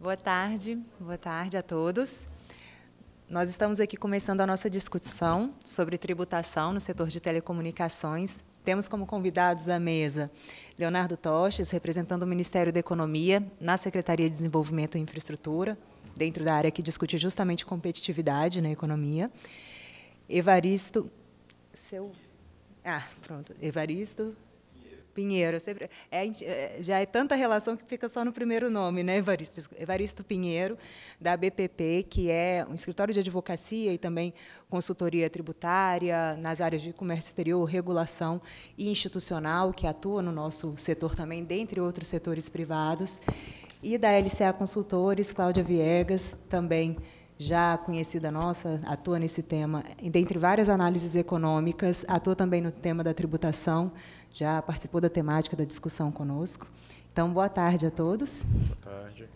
Boa tarde a todos. Nós estamos aqui começando a nossa discussão sobre tributação no setor de telecomunicações. Temos como convidados à mesa Leonardo Toches, representando o Ministério da Economia na Secretaria de Desenvolvimento e Infraestrutura, dentro da área que discute justamente competitividade na economia. Evaristo Pinheiro. Já é tanta relação que fica só no primeiro nome, né, Evaristo? Evaristo Pinheiro, da BPP, que é um escritório de advocacia e também consultoria tributária nas áreas de comércio exterior, regulação e institucional, que atua no nosso setor também, dentre outros setores privados. E da LCA Consultores, Cláudia Viegas, também já conhecida nossa, atua nesse tema, dentre várias análises econômicas, atua também no tema da tributação, já participou da temática da discussão conosco. Então, boa tarde a todos. Boa tarde.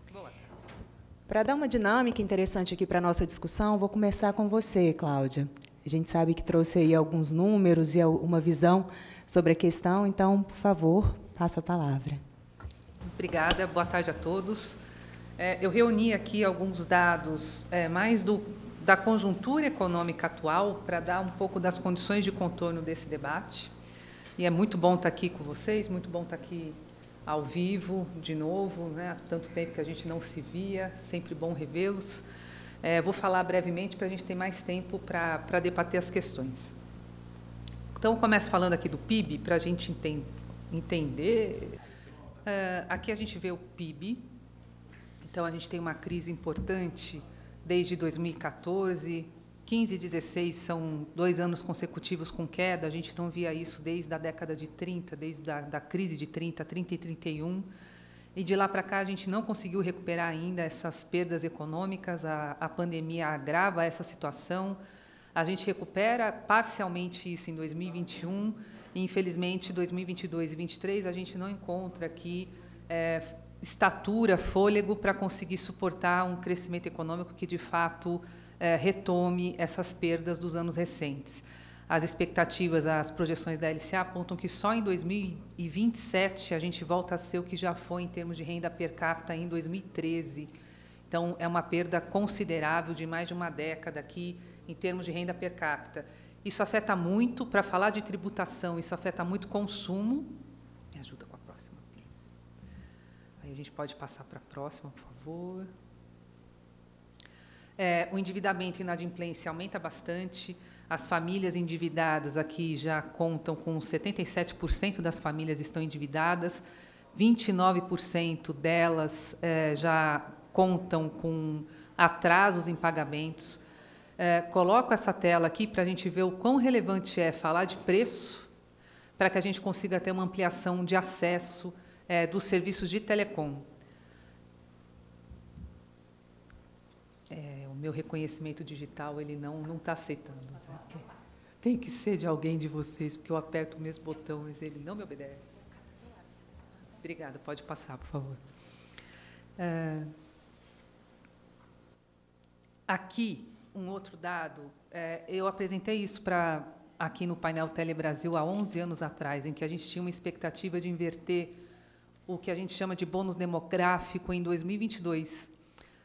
Para dar uma dinâmica interessante aqui para a nossa discussão, vou começar com você, Cláudia. A gente sabe que trouxe aí alguns números e uma visão sobre a questão, então, por favor, passa a palavra. Obrigada, boa tarde a todos. Eu reuni aqui alguns dados mais da conjuntura econômica atual para dar um pouco das condições de contorno desse debate. E é muito bom estar aqui com vocês, muito bom estar aqui ao vivo, de novo, né? Há tanto tempo que a gente não se via, sempre bom revê-los. Vou falar brevemente para a gente ter mais tempo para debater as questões. Então, começo falando aqui do PIB, para a gente entender. Aqui a gente vê o PIB. Então, a gente tem uma crise importante desde 2014, 15 e 16 são 2 anos consecutivos com queda, a gente não via isso desde a década de 30, desde da crise de 30 e 31, e de lá para cá a gente não conseguiu recuperar ainda essas perdas econômicas, a pandemia agrava essa situação, a gente recupera parcialmente isso em 2021, e infelizmente 2022 e 2023 a gente não encontra aqui estatura, fôlego para conseguir suportar um crescimento econômico que, de fato, retome essas perdas dos anos recentes. As expectativas, as projeções da LCA apontam que só em 2027 a gente volta a ser o que já foi em termos de renda per capita em 2013. Então, é uma perda considerável de mais de uma década aqui em termos de renda per capita. Isso afeta muito, para falar de tributação, isso afeta muito consumo. Me ajuda com a próxima, please. Aí a gente pode passar para a próxima, por favor. O endividamento e inadimplência aumenta bastante. As famílias endividadas aqui já contam com 77% das famílias estão endividadas, 29% delas já contam com atrasos em pagamentos. Coloco essa tela aqui para a gente ver o quão relevante é falar de preço, para que a gente consiga ter uma ampliação de acesso dos serviços de telecom. O meu reconhecimento digital ele não está aceitando. Né? Tem que ser de alguém de vocês, porque eu aperto o mesmo botão, mas ele não me obedece. Obrigada, pode passar, por favor. Aqui, um outro dado, eu apresentei isso aqui no painel Telebrasil há 11 anos atrás, em que a gente tinha uma expectativa de inverter o que a gente chama de bônus demográfico em 2022.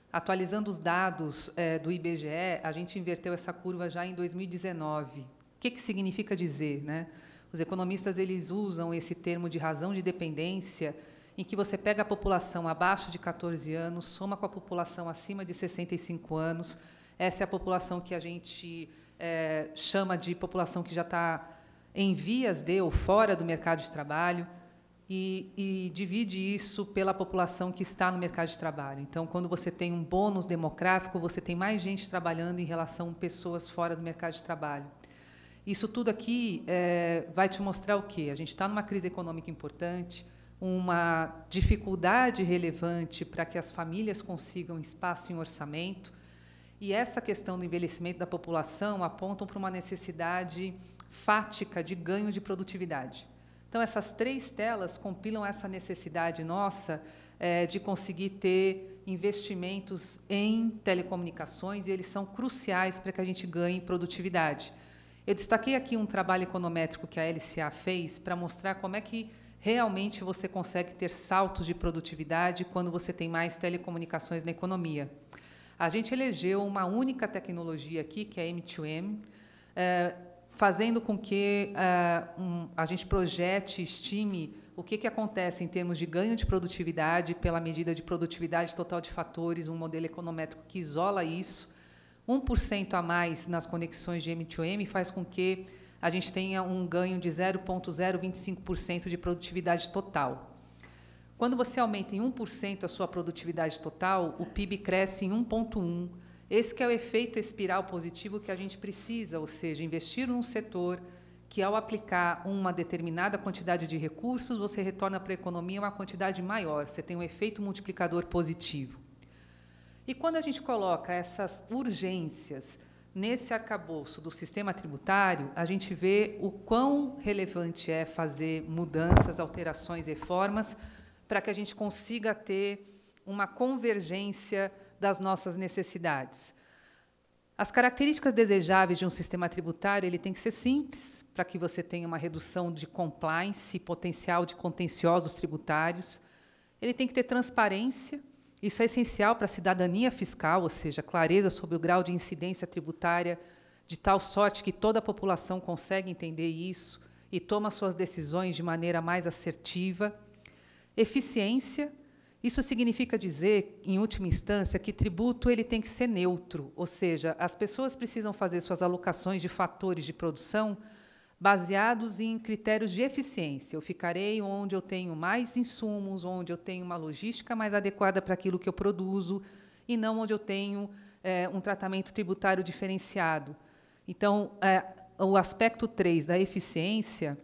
Atualizando os dados do IBGE, a gente inverteu essa curva já em 2019. O que significa dizer, né? Os economistas eles usam esse termo de razão de dependência, em que você pega a população abaixo de 14 anos, soma com a população acima de 65 anos. Essa é a população que a gente chama de população que já está em vias de ou fora do mercado de trabalho. E divide isso pela população que está no mercado de trabalho. Então, quando você tem um bônus demográfico, você tem mais gente trabalhando em relação a pessoas fora do mercado de trabalho. Isso tudo aqui vai te mostrar o quê? A gente está numa crise econômica importante, uma dificuldade relevante para que as famílias consigam espaço em orçamento, e essa questão do envelhecimento da população apontam para uma necessidade fática de ganho de produtividade. Então, essas 3 telas compilam essa necessidade nossa de conseguir ter investimentos em telecomunicações, e eles são cruciais para que a gente ganhe produtividade. Eu destaquei aqui um trabalho econométrico que a LCA fez para mostrar como é que realmente você consegue ter saltos de produtividade quando você tem mais telecomunicações na economia. A gente elegeu uma única tecnologia aqui, que é M2M, fazendo com que a gente projete, estime o que acontece em termos de ganho de produtividade pela medida de produtividade total de fatores, um modelo econométrico que isola isso. 1% a mais nas conexões de M2M faz com que a gente tenha um ganho de 0,025% de produtividade total. Quando você aumenta em 1% a sua produtividade total, o PIB cresce em 1,1%. Esse que é o efeito espiral positivo que a gente precisa, ou seja, investir num setor que, ao aplicar uma determinada quantidade de recursos, você retorna para a economia uma quantidade maior, você tem um efeito multiplicador positivo. E quando a gente coloca essas urgências nesse arcabouço do sistema tributário, a gente vê o quão relevante é fazer mudanças, alterações, reformas, para que a gente consiga ter uma convergência das nossas necessidades. As características desejáveis de um sistema tributário, ele tem que ser simples, para que você tenha uma redução de compliance e potencial de contenciosos tributários. Ele tem que ter transparência. Isso é essencial para a cidadania fiscal, ou seja, clareza sobre o grau de incidência tributária, de tal sorte que toda a população consegue entender isso e toma suas decisões de maneira mais assertiva. Eficiência, isso significa dizer, em última instância, que tributo ele tem que ser neutro, ou seja, as pessoas precisam fazer suas alocações de fatores de produção baseados em critérios de eficiência. Eu ficarei onde eu tenho mais insumos, onde eu tenho uma logística mais adequada para aquilo que eu produzo, e não onde eu tenho um tratamento tributário diferenciado. Então, o aspecto 3 da eficiência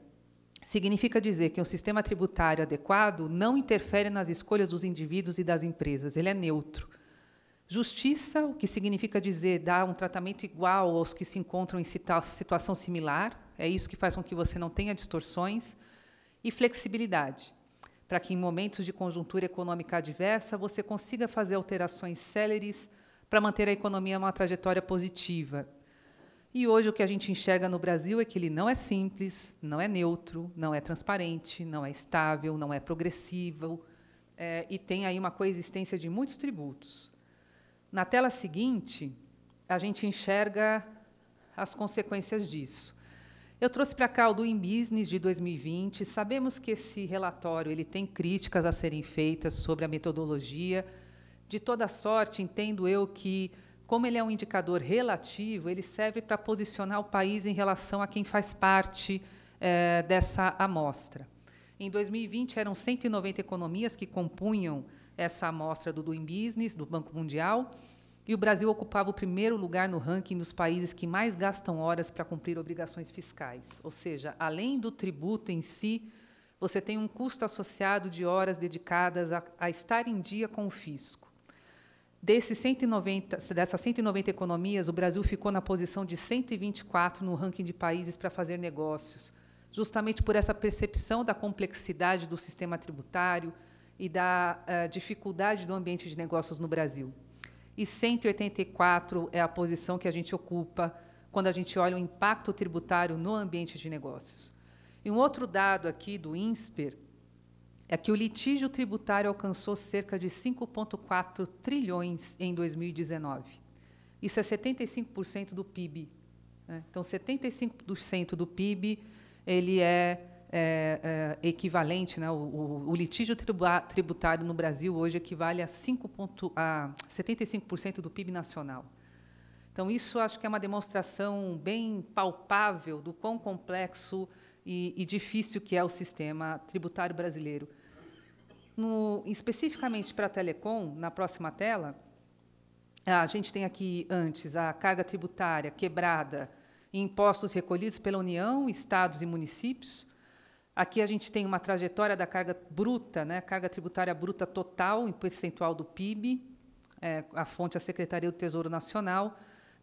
significa dizer que um sistema tributário adequado não interfere nas escolhas dos indivíduos e das empresas, ele é neutro. Justiça, o que significa dizer dar um tratamento igual aos que se encontram em situação similar, é isso que faz com que você não tenha distorções. E flexibilidade, para que em momentos de conjuntura econômica adversa você consiga fazer alterações céleres para manter a economia numa trajetória positiva. E hoje o que a gente enxerga no Brasil é que ele não é simples, não é neutro, não é transparente, não é estável, não é progressivo, e tem aí uma coexistência de muitos tributos. Na tela seguinte, a gente enxerga as consequências disso. Eu trouxe para cá o Doing Business de 2020. Sabemos que esse relatório ele tem críticas a serem feitas sobre a metodologia. De toda sorte, entendo eu que, como ele é um indicador relativo, ele serve para posicionar o país em relação a quem faz parte dessa amostra. Em 2020, eram 190 economias que compunham essa amostra do Doing Business, do Banco Mundial, e o Brasil ocupava o primeiro lugar no ranking dos países que mais gastam horas para cumprir obrigações fiscais. Ou seja, além do tributo em si, você tem um custo associado de horas dedicadas a estar em dia com o fisco. Dessas 190 economias, o Brasil ficou na posição de 124 no ranking de países para fazer negócios, justamente por essa percepção da complexidade do sistema tributário e da dificuldade do ambiente de negócios no Brasil. E 184 é a posição que a gente ocupa quando a gente olha o impacto tributário no ambiente de negócios. E um outro dado aqui do INSPER é que o litígio tributário alcançou cerca de 5,4 trilhões em 2019. Isso é 75% do PIB. Né? Então, 75% do PIB ele é equivalente, né? O litígio tributário no Brasil hoje equivale a 75% do PIB nacional. Então, isso acho que é uma demonstração bem palpável do quão complexo e difícil que é o sistema tributário brasileiro. Especificamente para a Telecom, na próxima tela, a gente tem aqui, antes, a carga tributária quebrada em impostos recolhidos pela União, estados e municípios. Aqui a gente tem uma trajetória da carga bruta, né, carga tributária bruta total, em percentual do PIB, a fonte é a Secretaria do Tesouro Nacional.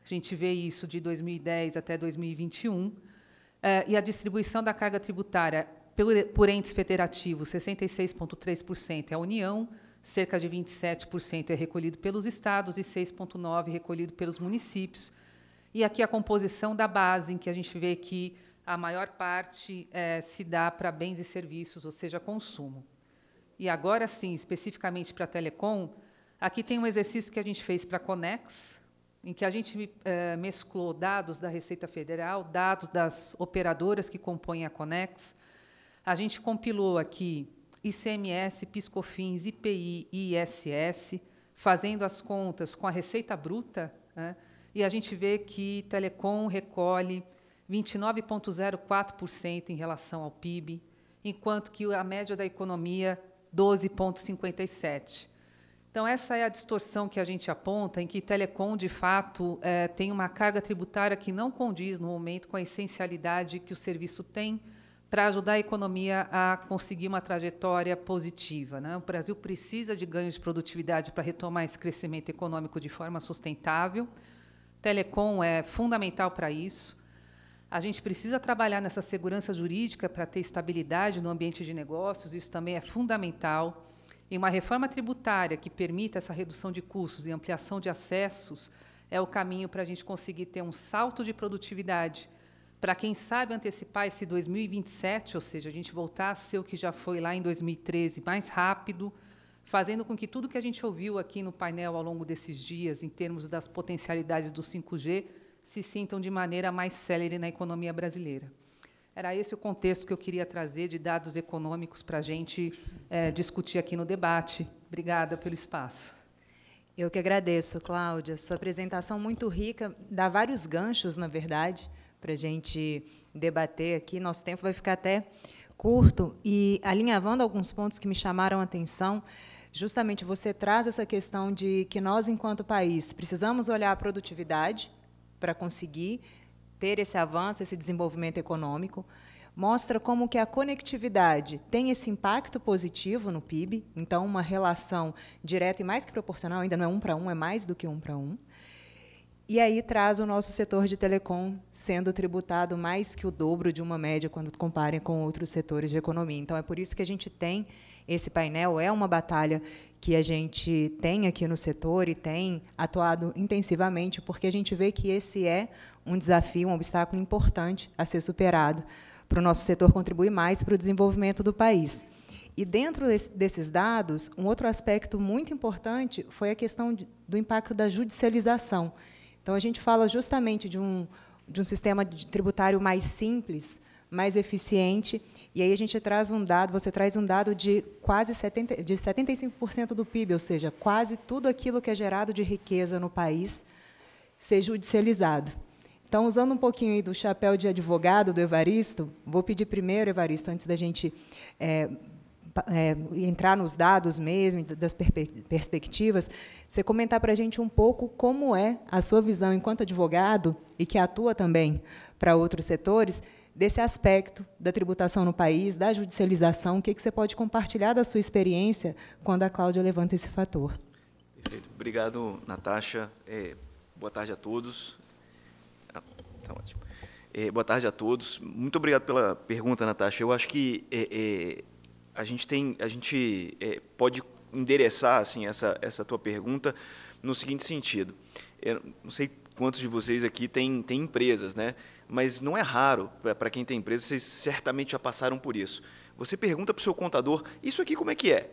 A gente vê isso de 2010 até 2021. E a distribuição da carga tributária por entes federativos, 66,3% é a União, cerca de 27% é recolhido pelos estados e 6,9% recolhido pelos municípios. E aqui a composição da base, em que a gente vê que a maior parte se dá para bens e serviços, ou seja, consumo. E agora sim, especificamente para a Telecom, aqui tem um exercício que a gente fez para a Conex, em que a gente mesclou dados da Receita Federal, dados das operadoras que compõem a Conex. A gente compilou aqui ICMS, PIS/COFINS, IPI e ISS, fazendo as contas com a receita bruta, né? E a gente vê que Telecom recolhe 29,04% em relação ao PIB, enquanto que a média da economia, 12,57%. Então, essa é a distorção que a gente aponta, em que Telecom, de fato, tem uma carga tributária que não condiz, no momento, com a essencialidade que o serviço tem para ajudar a economia a conseguir uma trajetória positiva, né? O Brasil precisa de ganhos de produtividade para retomar esse crescimento econômico de forma sustentável. Telecom é fundamental para isso. A gente precisa trabalhar nessa segurança jurídica para ter estabilidade no ambiente de negócios, isso também é fundamental. E uma reforma tributária que permita essa redução de custos e ampliação de acessos é o caminho para a gente conseguir ter um salto de produtividade, para quem sabe antecipar esse 2027, ou seja, a gente voltar a ser o que já foi lá em 2013, mais rápido, fazendo com que tudo que a gente ouviu aqui no painel ao longo desses dias, em termos das potencialidades do 5G, se sintam de maneira mais célere na economia brasileira. Era esse o contexto que eu queria trazer de dados econômicos para a gente discutir aqui no debate. Obrigada pelo espaço. Eu que agradeço, Cláudia. Sua apresentação muito rica, dá vários ganchos, na verdade, para a gente debater aqui. Nosso tempo vai ficar até curto. E, alinhavando alguns pontos que me chamaram a atenção, justamente você traz essa questão de que nós, enquanto país, precisamos olhar a produtividade para conseguir ter esse avanço, esse desenvolvimento econômico, mostra como que a conectividade tem esse impacto positivo no PIB, então uma relação direta e mais que proporcional, ainda não é 1 para 1, é mais do que 1 para 1. E aí traz o nosso setor de telecom sendo tributado mais que o dobro de uma média quando comparem com outros setores de economia. Então, é por isso que a gente tem esse painel, é uma batalha que a gente tem aqui no setor e tem atuado intensivamente, porque a gente vê que esse é um desafio, um obstáculo importante a ser superado para o nosso setor contribuir mais para o desenvolvimento do país. E, dentro desses dados, um outro aspecto muito importante foi a questão do impacto da judicialização. Então, a gente fala justamente de um sistema tributário mais simples, mais eficiente, e aí a gente traz um dado, você traz um dado de quase 75% do PIB, ou seja, quase tudo aquilo que é gerado de riqueza no país ser judicializado. Então, usando um pouquinho aí do chapéu de advogado do Evaristo, vou pedir primeiro, Evaristo, antes da gente entrar nos dados mesmo, das perspectivas, você comentar para a gente um pouco como é a sua visão enquanto advogado, e que atua também para outros setores, desse aspecto da tributação no país, da judicialização, o que você pode compartilhar da sua experiência quando a Cláudia levanta esse fator. Perfeito. Obrigado, Natasha. Boa tarde a todos. Tá ótimo. Boa tarde a todos. Muito obrigado pela pergunta, Natasha. Eu acho que a gente pode endereçar assim essa tua pergunta no seguinte sentido. Eu não sei quantos de vocês aqui têm empresas, né? Mas não é raro, para quem tem empresa, vocês certamente já passaram por isso. Você pergunta para o seu contador, isso aqui como é que é?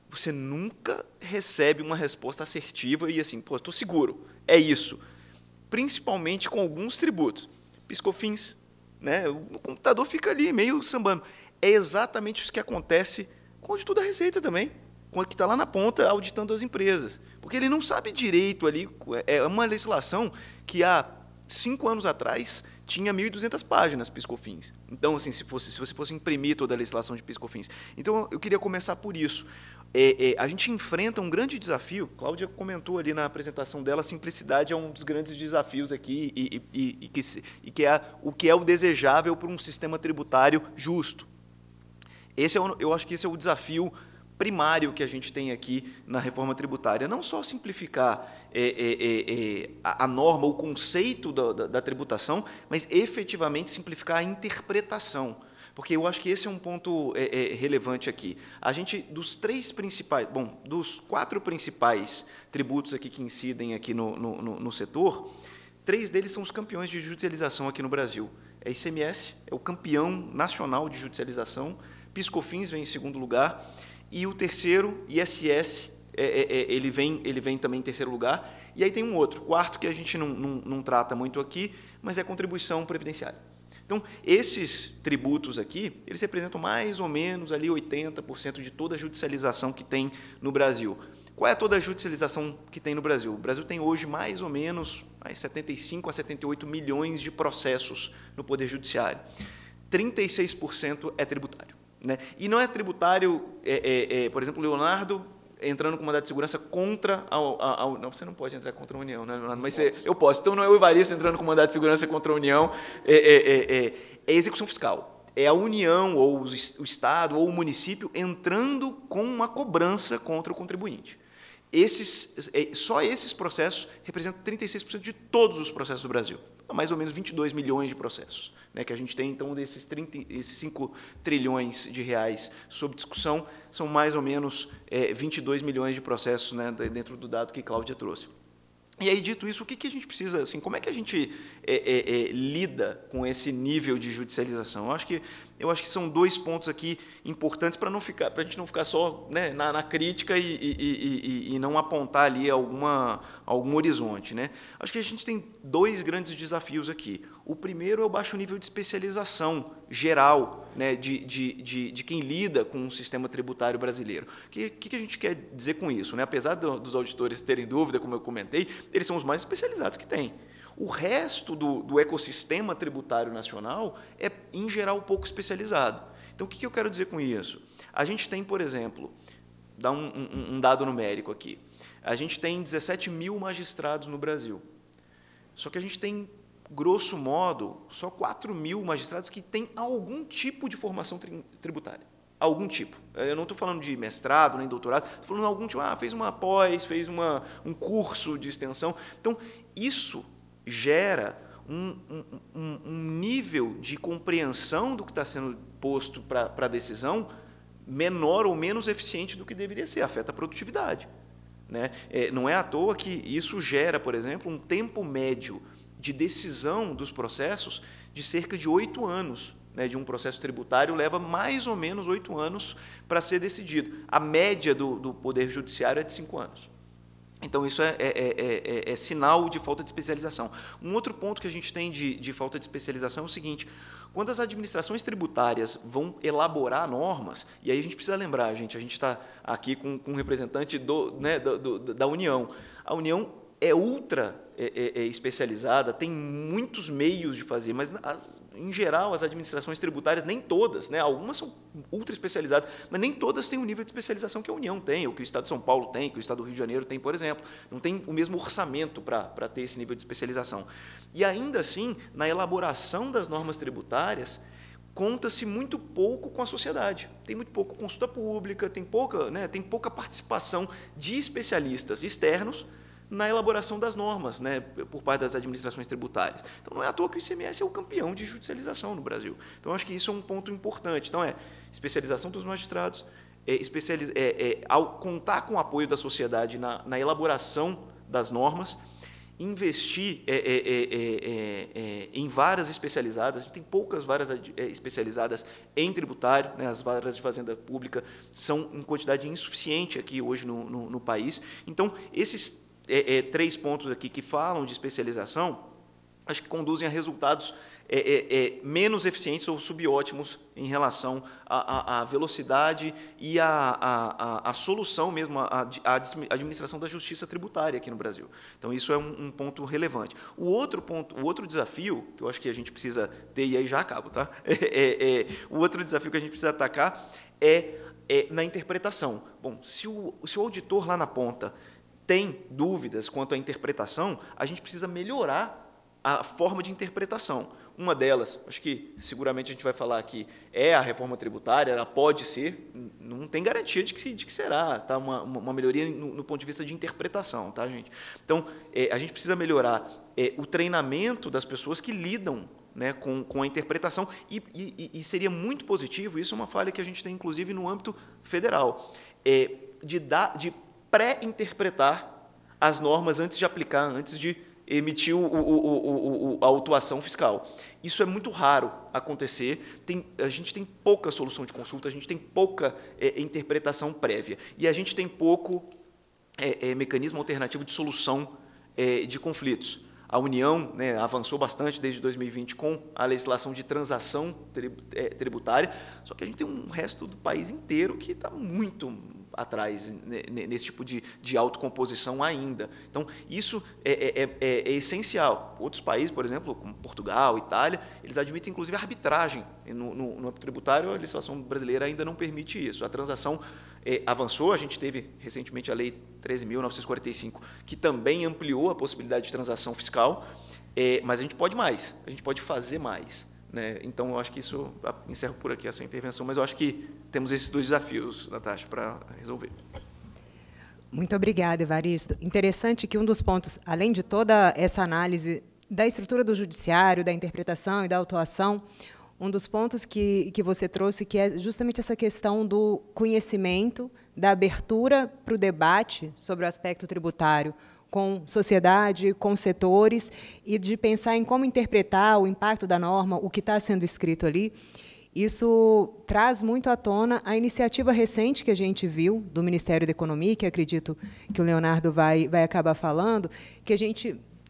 Você nunca recebe uma resposta assertiva e assim, pô, estou seguro, é isso. Principalmente com alguns tributos. PIS/COFINS, né? O computador fica ali meio sambando. É exatamente isso que acontece com o auditor da Receita também, com o que está lá na ponta auditando as empresas. Porque ele não sabe direito ali, é uma legislação que há 5 anos atrás tinha 1.200 páginas PIS/COFINS. Então, assim, se você fosse imprimir toda a legislação de PIS/COFINS. Então, eu queria começar por isso. A gente enfrenta um grande desafio, Cláudia comentou ali na apresentação dela, a simplicidade é um dos grandes desafios aqui e que é o que é o desejável para um sistema tributário justo. Eu acho que esse é o desafio primário que a gente tem aqui na reforma tributária. Não só simplificar a norma, o conceito da tributação, mas efetivamente simplificar a interpretação. Porque eu acho que esse é um ponto relevante aqui. A gente, dos 4 principais tributos aqui que incidem aqui no setor, 3 deles são os campeões de judicialização aqui no Brasil. ICMS é o campeão nacional de judicialização, PIS/COFINS vem em segundo lugar, e o terceiro, ISS, ele vem também em terceiro lugar, e aí tem um outro, quarto, que a gente não trata muito aqui, mas é a contribuição previdenciária. Então, esses tributos aqui, eles representam mais ou menos ali 80% de toda a judicialização que tem no Brasil. Qual é toda a judicialização que tem no Brasil? O Brasil tem hoje mais ou menos 75 a 78 milhões de processos no Poder Judiciário. 36% é tributário, né? E não é tributário, por exemplo, Leonardo entrando com mandado de segurança contra não, você não pode entrar contra a União, né, Leonardo? Mas eu posso. Então, não é o Evaristo entrando com mandado de segurança contra a União, é execução fiscal. É a União, ou o Estado, ou o município entrando com uma cobrança contra o contribuinte. Só esses processos representam 36% de todos os processos do Brasil. Então, mais ou menos 22 milhões de processos, né, que a gente tem. Então, esses 5 trilhões de reais sob discussão, são mais ou menos 22 milhões de processos, né, dentro do dado que Cláudia trouxe. E aí, dito isso, o que a gente precisa, assim, como é que a gente lida com esse nível de judicialização? Eu acho que são 2 pontos aqui importantes para a gente não ficar só, né, na crítica e não apontar ali algum horizonte, né? Acho que a gente tem 2 grandes desafios aqui. O primeiro é o baixo nível de especialização geral, né, de quem lida com o sistema tributário brasileiro. O que a gente quer dizer com isso, né? Apesar dos auditores terem dúvida, como eu comentei, eles são os mais especializados que tem. O resto do ecossistema tributário nacional é, em geral, pouco especializado. Então, o que eu quero dizer com isso? A gente tem, por exemplo, dá um dado numérico aqui, a gente tem 17 mil magistrados no Brasil. Só que a gente tem, grosso modo, só 4 mil magistrados que têm algum tipo de formação tributária. Algum tipo. Eu não estou falando de mestrado, nem doutorado, estou falando de algum tipo, fez uma pós, fez um curso de extensão. Então, isso gera um nível de compreensão do que está sendo posto para a decisão menor ou menos eficiente do que deveria ser, afeta a produtividade, né? Não é à toa que isso gera, por exemplo, um tempo médio de decisão dos processos de cerca de 8 anos, né, de um processo tributário leva mais ou menos 8 anos para ser decidido. A média do Poder Judiciário é de 5 anos. Então, isso é sinal de falta de especialização. Um outro ponto que a gente tem de falta de especialização é o seguinte: quando as administrações tributárias vão elaborar normas, e aí a gente precisa lembrar, a gente está aqui com um representante da União. A União é ultra especializada, tem muitos meios de fazer, mas, em geral, as administrações tributárias, nem todas, né, algumas são ultra especializadas, mas nem todas têm o nível de especialização que a União tem, ou que o Estado de São Paulo tem, que o Estado do Rio de Janeiro tem, por exemplo. Não tem o mesmo orçamento para ter esse nível de especialização. E, ainda assim, na elaboração das normas tributárias, conta-se muito pouco com a sociedade. Tem muito pouco consulta pública, tem pouca participação de especialistas externos na elaboração das normas, né, por parte das administrações tributárias. Então, não é à toa que o ICMS é o campeão de judicialização no Brasil. Então, acho que isso é um ponto importante. Então, especialização dos magistrados, contar com o apoio da sociedade na elaboração das normas, investir em varas especializadas. A gente tem poucas varas especializadas em tributário, né, as varas de fazenda pública são em quantidade insuficiente aqui hoje no país. Então, esses 3 pontos aqui que falam de especialização, acho que conduzem a resultados menos eficientes ou subótimos em relação à velocidade e à solução mesmo, à administração da justiça tributária aqui no Brasil. Então, isso é um ponto relevante. O outro desafio, que eu acho que a gente precisa ter, e aí já acabo, tá? O outro desafio que a gente precisa atacar é na interpretação. Bom, se o auditor lá na ponta tem dúvidas quanto à interpretação, a gente precisa melhorar a forma de interpretação. Uma delas, acho que seguramente a gente vai falar aqui, é a reforma tributária, ela pode ser, não tem garantia de que será, tá? Uma melhoria no ponto de vista de interpretação, tá, gente? Então, a gente precisa melhorar o treinamento das pessoas que lidam, né, com a interpretação, e seria muito positivo, isso é uma falha que a gente tem, inclusive, no âmbito federal, de pré-interpretar as normas antes de aplicar, antes de emitir a autuação fiscal. Isso é muito raro acontecer. A gente tem pouca solução de consulta, a gente tem pouca interpretação prévia e a gente tem pouco mecanismo alternativo de solução de conflitos. A União, né, avançou bastante desde 2020 com a legislação de transação tributária, só que a gente tem um resto do país inteiro que está muito atrás nesse tipo de autocomposição ainda. Então, isso é essencial. Outros países, por exemplo, como Portugal, Itália, eles admitem, inclusive, arbitragem no âmbito tributário. A legislação brasileira ainda não permite isso. A transação avançou, a gente teve recentemente a Lei 13.945, que também ampliou a possibilidade de transação fiscal, mas a gente pode mais, a gente pode fazer mais, né? Então, eu acho que isso, encerro por aqui essa intervenção, mas eu acho que temos esses dois desafios, Natasha, para resolver. Muito obrigada, Evaristo. Interessante que um dos pontos, além de toda essa análise da estrutura do judiciário, da interpretação e da autuação, um dos pontos que você trouxe, que é justamente essa questão do conhecimento, da abertura para o debate sobre o aspecto tributário com sociedade, com setores, e de pensar em como interpretar o impacto da norma, o que está sendo escrito ali. Isso traz muito à tona a iniciativa recente que a gente viu do Ministério da Economia, que acredito que o Leonardo vai acabar falando, que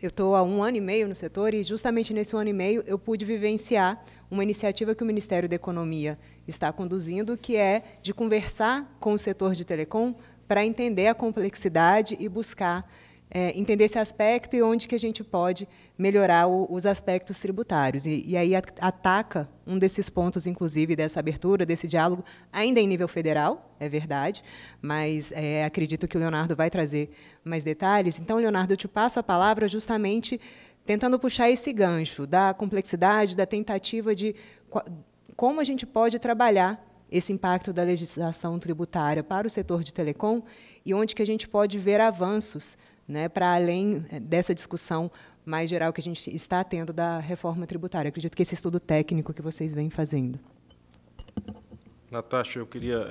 eu estou há 1 ano e meio no setor, e justamente nesse 1 ano e meio eu pude vivenciar uma iniciativa que o Ministério da Economia está conduzindo, que é de conversar com o setor de telecom para entender a complexidade e buscar entender esse aspecto e onde que a gente pode melhorar os aspectos tributários. E aí ataca um desses pontos, inclusive, dessa abertura, desse diálogo, ainda em nível federal, é verdade, mas acredito que o Leonardo vai trazer mais detalhes. Então, Leonardo, eu te passo a palavra justamente tentando puxar esse gancho da complexidade, da tentativa de como a gente pode trabalhar esse impacto da legislação tributária para o setor de telecom e onde que a gente pode ver avanços, né, para além dessa discussão mais geral que a gente está tendo da reforma tributária. Acredito que esse estudo técnico que vocês vêm fazendo. Natasha, eu queria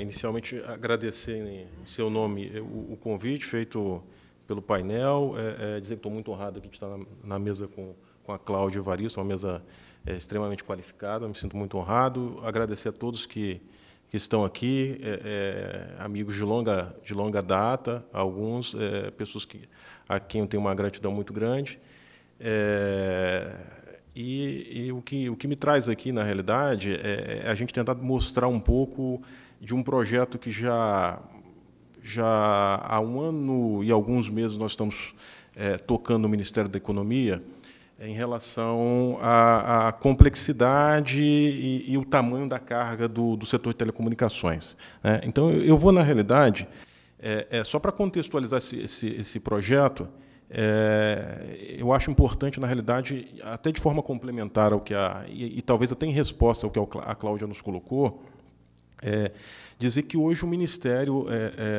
inicialmente agradecer em seu nome o convite feito pelo painel, dizer que estou muito honrado aqui de estar na mesa com a Cláudia Evaristo, uma mesa extremamente qualificada, me sinto muito honrado, agradecer a todos que estão aqui, amigos de longa data, alguns, pessoas a quem eu tenho uma gratidão muito grande. E o que me traz aqui, na realidade, é a gente tentar mostrar um pouco de um projeto que já há 1 ano e alguns meses nós estamos tocando no Ministério da Economia, em relação à complexidade e o tamanho da carga do setor de telecomunicações, né? Então, eu vou, na realidade, só para contextualizar esse projeto, eu acho importante, na realidade, até de forma complementar ao que e talvez até em resposta ao que a Cláudia nos colocou, dizer que hoje o Ministério,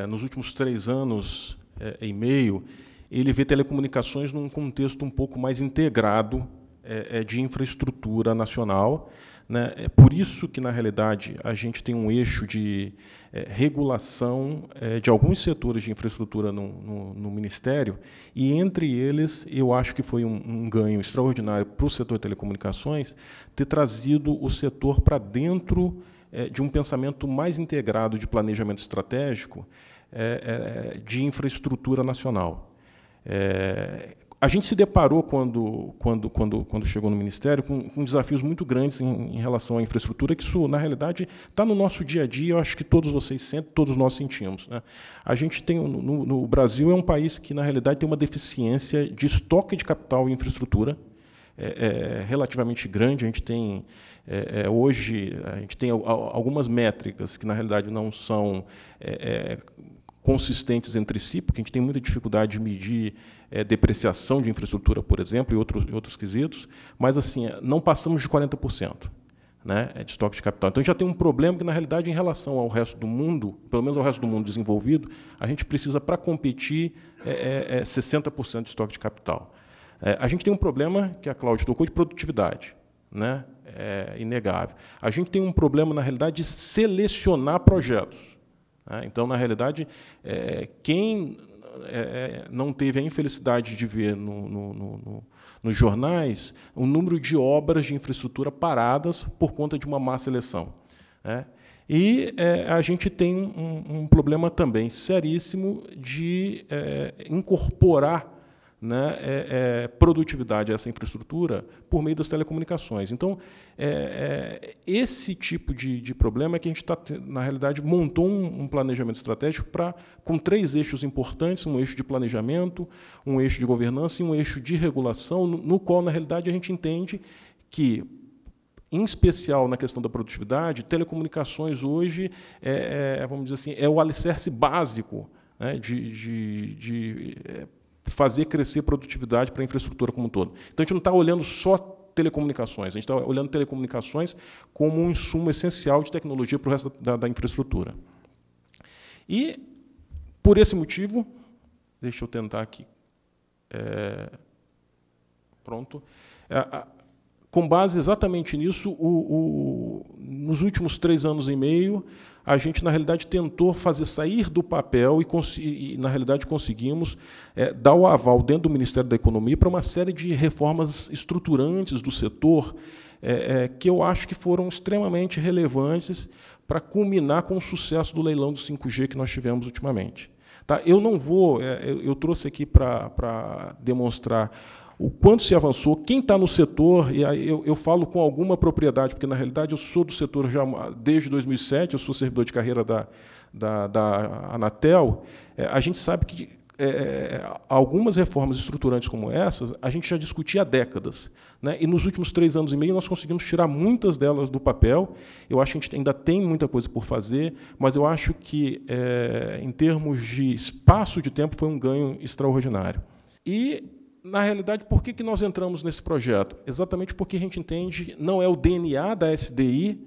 nos últimos 3 anos e meio, ele vê telecomunicações num contexto um pouco mais integrado de infraestrutura nacional, né? É por isso que, na realidade, a gente tem um eixo de regulação de alguns setores de infraestrutura no Ministério, e, entre eles, eu acho que foi um ganho extraordinário para o setor de telecomunicações ter trazido o setor para dentro de um pensamento mais integrado de planejamento estratégico de infraestrutura nacional. A gente se deparou, quando chegou no Ministério, com desafios muito grandes em relação à infraestrutura, que isso, na realidade, está no nosso dia a dia, eu acho que todos vocês sentem, todos nós sentimos, né? A gente tem, no Brasil, é um país que, na realidade, tem uma deficiência de estoque de capital e infraestrutura relativamente grande. A gente tem, hoje, a gente tem algumas métricas que, na realidade, não são consistentes entre si, porque a gente tem muita dificuldade de medir depreciação de infraestrutura, por exemplo, e outros quesitos, mas assim, não passamos de 40%, né, de estoque de capital. Então, a gente já tem um problema que, na realidade, em relação ao resto do mundo, pelo menos ao resto do mundo desenvolvido, a gente precisa, para competir, 60% de estoque de capital. A gente tem um problema, que a Cláudia tocou, de produtividade, né, inegável. A gente tem um problema, na realidade, de selecionar projetos. Então, na realidade, quem não teve a infelicidade de ver nos jornais o número de obras de infraestrutura paradas por conta de uma má seleção, né? E a gente tem um problema também seríssimo de incorporar, né, produtividade a essa infraestrutura por meio das telecomunicações. Então, esse tipo de problema é que a gente na realidade, montou um planejamento estratégico com 3 eixos importantes, um eixo de planejamento, um eixo de governança e um eixo de regulação, no qual, na realidade, a gente entende que, em especial na questão da produtividade, telecomunicações hoje vamos dizer assim, é o alicerce básico, né, de fazer crescer produtividade para a infraestrutura como um todo. Então, a gente não está olhando só telecomunicações, a gente está olhando telecomunicações como um insumo essencial de tecnologia para o resto da infraestrutura. E, por esse motivo, deixa eu tentar aqui. Pronto. Com base exatamente nisso, nos últimos 3 anos e meio, a gente, na realidade, tentou fazer sair do papel e na realidade, conseguimos dar o aval dentro do Ministério da Economia para uma série de reformas estruturantes do setor que eu acho que foram extremamente relevantes para culminar com o sucesso do leilão do 5G que nós tivemos ultimamente. Tá? Eu não vou... eu trouxe aqui para demonstrar o quanto se avançou, quem está no setor, e aí eu falo com alguma propriedade, porque, na realidade, eu sou do setor já desde 2007, eu sou servidor de carreira da Anatel, a gente sabe que algumas reformas estruturantes como essas, a gente já discutia há décadas, né? E, nos últimos 3 anos e meio, nós conseguimos tirar muitas delas do papel. Eu acho que a gente ainda tem muita coisa por fazer, mas eu acho que, em termos de espaço de tempo, foi um ganho extraordinário. E, na realidade, por que nós entramos nesse projeto? Exatamente porque a gente entende, não é o DNA da SDI,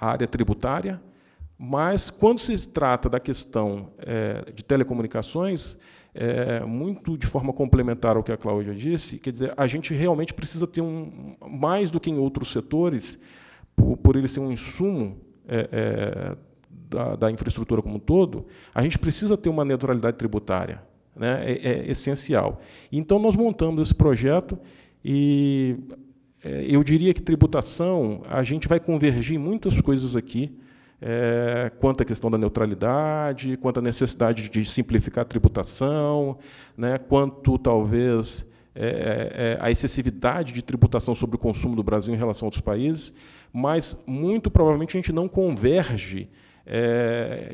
a área tributária, mas, quando se trata da questão de telecomunicações, muito de forma complementar ao que a Cláudia disse, quer dizer, a gente realmente precisa ter mais do que em outros setores, por ele ser um insumo da infraestrutura como um todo, a gente precisa ter uma neutralidade tributária, né? É essencial. Então, nós montamos esse projeto e eu diria que tributação, a gente vai convergir em muitas coisas aqui, quanto à questão da neutralidade, quanto à necessidade de simplificar a tributação, né? Quanto, talvez, à excessividade de tributação sobre o consumo do Brasil em relação a outros países, mas, muito provavelmente, a gente não converge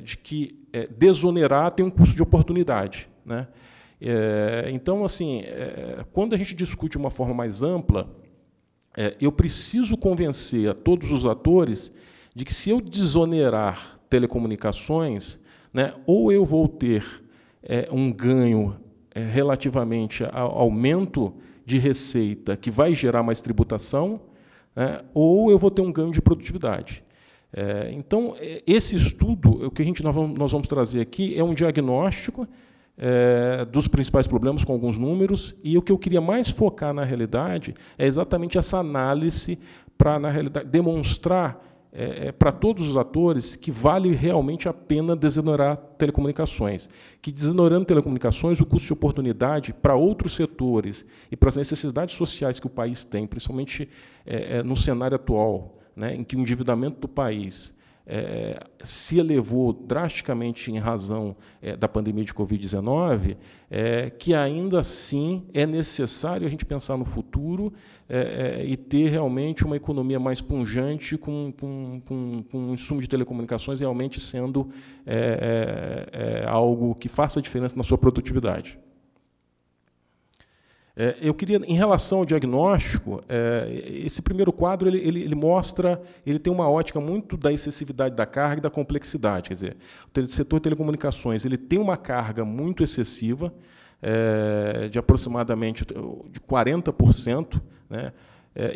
de que desonerar tem um custo de oportunidade, né? Então, assim, quando a gente discute de uma forma mais ampla, eu preciso convencer a todos os atores de que, se eu desonerar telecomunicações, né, ou eu vou ter um ganho relativamente ao aumento de receita que vai gerar mais tributação, né, ou eu vou ter um ganho de produtividade. Então, esse estudo, o que nós vamos trazer aqui é um diagnóstico dos principais problemas com alguns números, e o que eu queria mais focar, na realidade, é exatamente essa análise para, na realidade, demonstrar para todos os atores que vale realmente a pena desonerar telecomunicações, que, desonerando telecomunicações, o custo de oportunidade para outros setores e para as necessidades sociais que o país tem, principalmente no cenário atual, né, em que o endividamento do país se elevou drasticamente em razão da pandemia de Covid-19, que, ainda assim, é necessário a gente pensar no futuro e ter realmente uma economia mais pujante, com um insumo de telecomunicações realmente sendo algo que faça diferença na sua produtividade. Eu queria, em relação ao diagnóstico, esse primeiro quadro ele mostra, ele tem uma ótica muito da excessividade da carga e da complexidade. Quer dizer, o setor de telecomunicações ele tem uma carga muito excessiva, de aproximadamente de 40%, né?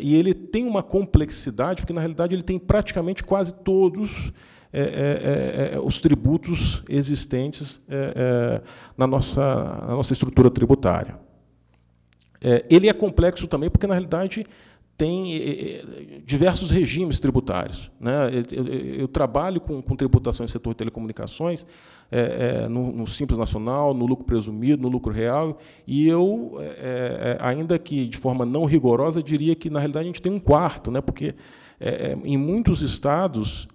E ele tem uma complexidade, porque, na realidade, ele tem praticamente quase todos os tributos existentes na nossa estrutura tributária. Ele é complexo também porque, na realidade, tem diversos regimes tributários, né? Eu trabalho com tributação em setor de telecomunicações, no Simples Nacional, no lucro presumido, no lucro real, e eu, ainda que de forma não rigorosa, diria que, na realidade, a gente tem um quarto, né? Porque em muitos estados,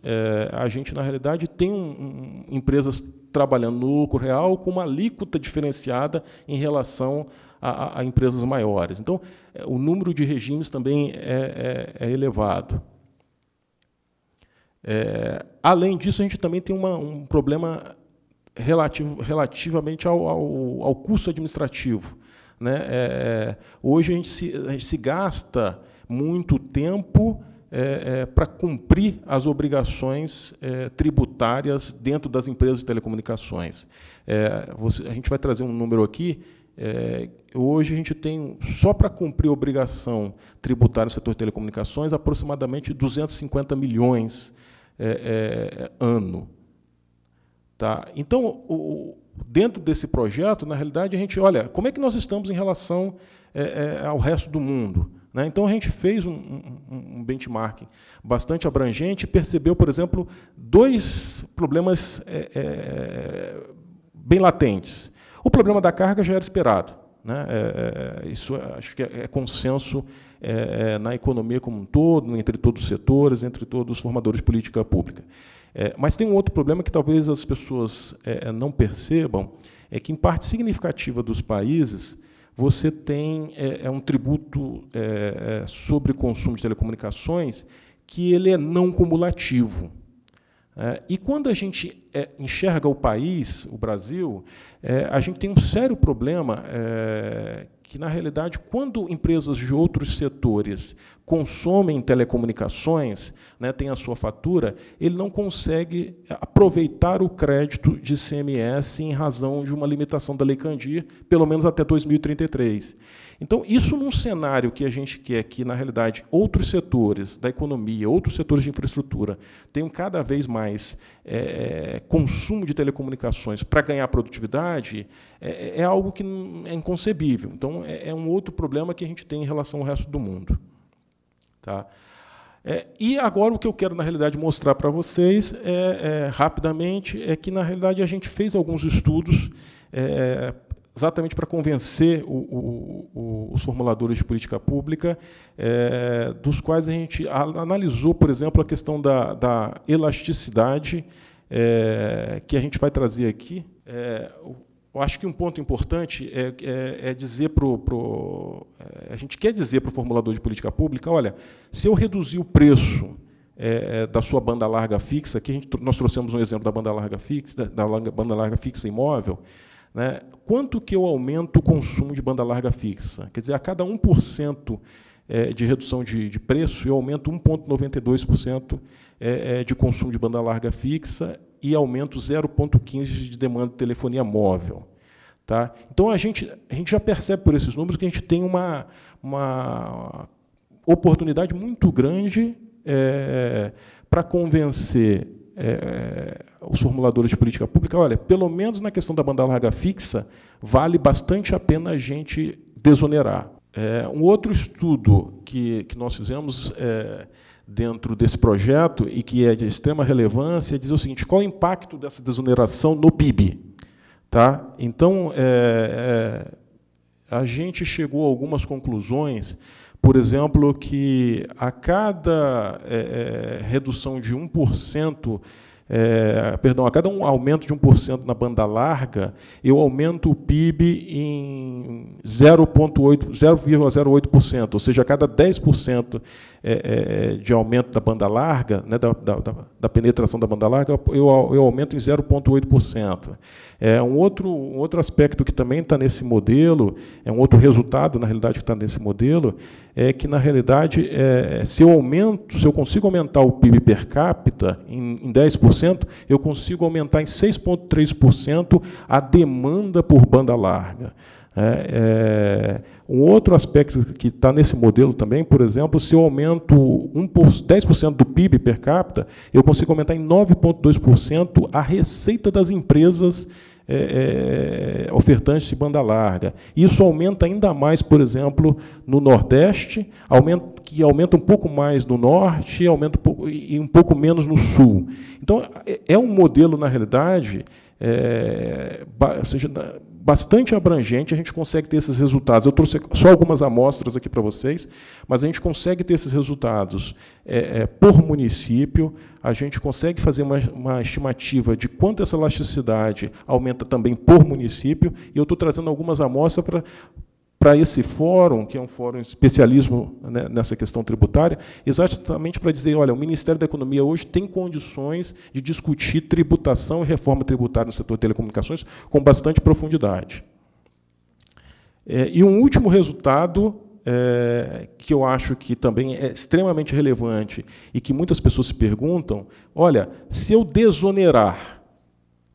a gente, na realidade, tem empresas trabalhando no lucro real com uma alíquota diferenciada em relação a empresas maiores. Então, o número de regimes também é elevado. Além disso, a gente também tem um problema relativamente ao custo administrativo, né? Hoje a gente se gasta muito tempo para cumprir as obrigações tributárias dentro das empresas de telecomunicações. A gente vai trazer um número aqui. Hoje a gente tem, só para cumprir a obrigação tributária no setor de telecomunicações, aproximadamente 250 milhões ano. Tá? Então, dentro desse projeto, na realidade, a gente olha como é que nós estamos em relação ao resto do mundo. Né? Então, a gente fez um benchmarking bastante abrangente e percebeu, por exemplo, 2 problemas bem latentes. O problema da carga já era esperado, né? Isso acho que é consenso na economia como um todo, entre todos os setores, entre todos os formadores de política pública. Mas tem um outro problema que talvez as pessoas não percebam, é que, em parte significativa dos países, você tem um tributo sobre consumo de telecomunicações que ele é não cumulativo. E quando a gente enxerga o país, o Brasil, a gente tem um sério problema que, na realidade, quando empresas de outros setores consomem telecomunicações, né, tem a sua fatura, ele não consegue aproveitar o crédito de ICMS em razão de uma limitação da Lei Candir, pelo menos até 2033. Então, isso num cenário que a gente quer que, na realidade, outros setores da economia, outros setores de infraestrutura, tenham cada vez mais consumo de telecomunicações para ganhar produtividade, é algo que é inconcebível. Então, é um outro problema que a gente tem em relação ao resto do mundo. Tá? E agora o que eu quero, na realidade, mostrar para vocês, rapidamente, é que, na realidade, a gente fez alguns estudos exatamente para convencer os formuladores de política pública, dos quais a gente analisou, por exemplo, a questão da elasticidade, que a gente vai trazer aqui. Eu acho que um ponto importante é dizer a gente quer dizer para o formulador de política pública, olha, se eu reduzir o preço da sua banda larga fixa, aqui nós trouxemos um exemplo da banda larga fixa imóvel, né, quanto que eu aumento o consumo de banda larga fixa? Quer dizer, a cada 1% de redução de preço, eu aumento 1,92% de consumo de banda larga fixa e aumento 0,15% de demanda de telefonia móvel. Tá? Então, a gente já percebe por esses números que a gente tem uma oportunidade muito grande para convencer os formuladores de política pública, olha, pelo menos na questão da banda larga fixa, vale bastante a pena a gente desonerar. Um outro estudo que nós fizemos dentro desse projeto e que é de extrema relevância é dizer o seguinte: qual o impacto dessa desoneração no PIB? Tá? Então, a gente chegou a algumas conclusões, por exemplo, que a cada redução de 1%, a cada aumento de 1% na banda larga, eu aumento o PIB em 0,08%, ou seja, a cada 10% de aumento da banda larga, né, da penetração da banda larga, eu aumento em 0,8%. Um outro aspecto que também está nesse modelo, um outro resultado, na realidade, que está nesse modelo, é que, na realidade, se eu consigo aumentar o PIB per capita em 10%, eu consigo aumentar em 6,3% a demanda por banda larga. Um outro aspecto que está nesse modelo também, por exemplo, se eu aumento 10% do PIB per capita, eu consigo aumentar em 9,2% a receita das empresas ofertantes de banda larga. Isso aumenta ainda mais, por exemplo, no Nordeste, que aumenta um pouco mais no Norte e um pouco menos no Sul. Então, é um modelo, na realidade, bastante abrangente, a gente consegue ter esses resultados. Eu trouxe só algumas amostras aqui para vocês, mas a gente consegue ter esses resultados por município, a gente consegue fazer uma estimativa de quanto essa elasticidade aumenta também por município, e eu estou trazendo algumas amostras para esse fórum, que é um fórum especialismo, né, nessa questão tributária, exatamente para dizer, olha, o Ministério da Economia hoje tem condições de discutir tributação e reforma tributária no setor de telecomunicações com bastante profundidade. E um último resultado, que eu acho que também é extremamente relevante e que muitas pessoas se perguntam, olha, se eu desonerar,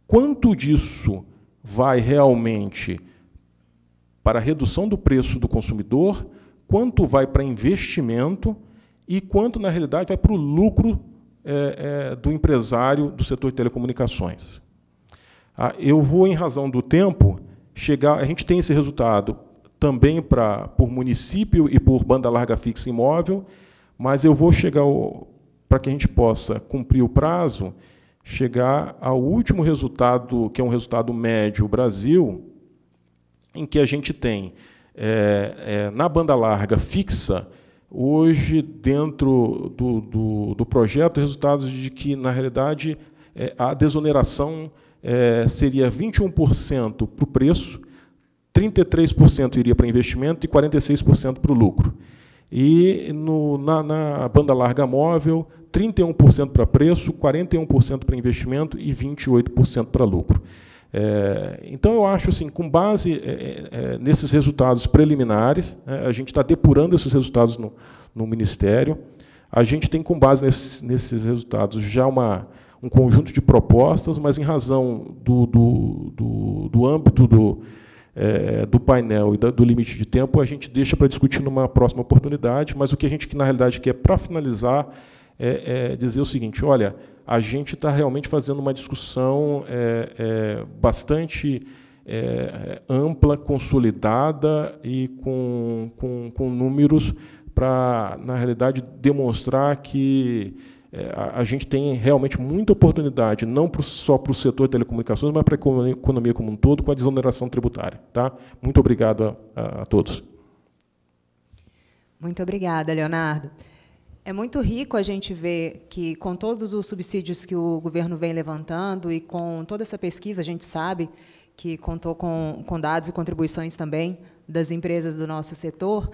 quanto disso vai realmente para a redução do preço do consumidor, quanto vai para investimento e quanto, na realidade, vai para o lucro do empresário do setor de telecomunicações. Eu vou, em razão do tempo, a gente tem esse resultado também por município e por banda larga fixa imóvel, mas eu vou chegar, para que a gente possa cumprir o prazo, chegar ao último resultado, que é um resultado médio Brasil, em que a gente tem, na banda larga fixa, hoje, dentro do projeto, resultados de que, na realidade, a desoneração seria 21% para o preço, 33% iria para investimento e 46% para o lucro. E na banda larga móvel, 31% para preço, 41% para investimento e 28% para lucro. Então, eu acho, assim, com base nesses resultados preliminares, a gente está depurando esses resultados no Ministério, a gente tem, com base nesses resultados, já um conjunto de propostas, mas, em razão do âmbito do painel e do limite de tempo, a gente deixa para discutir numa próxima oportunidade, mas o que a gente, na realidade, quer, para finalizar, é dizer o seguinte, olha, a gente está realmente fazendo uma discussão bastante ampla, consolidada e com números para, na realidade, demonstrar que a gente tem realmente muita oportunidade, não só para o setor de telecomunicações, mas para a economia como um todo, com a desoneração tributária. Tá? Muito obrigado a todos. Muito obrigada, Leonardo. É muito rico a gente ver que, com todos os subsídios que o governo vem levantando e com toda essa pesquisa, a gente sabe que contou com dados e contribuições também das empresas do nosso setor,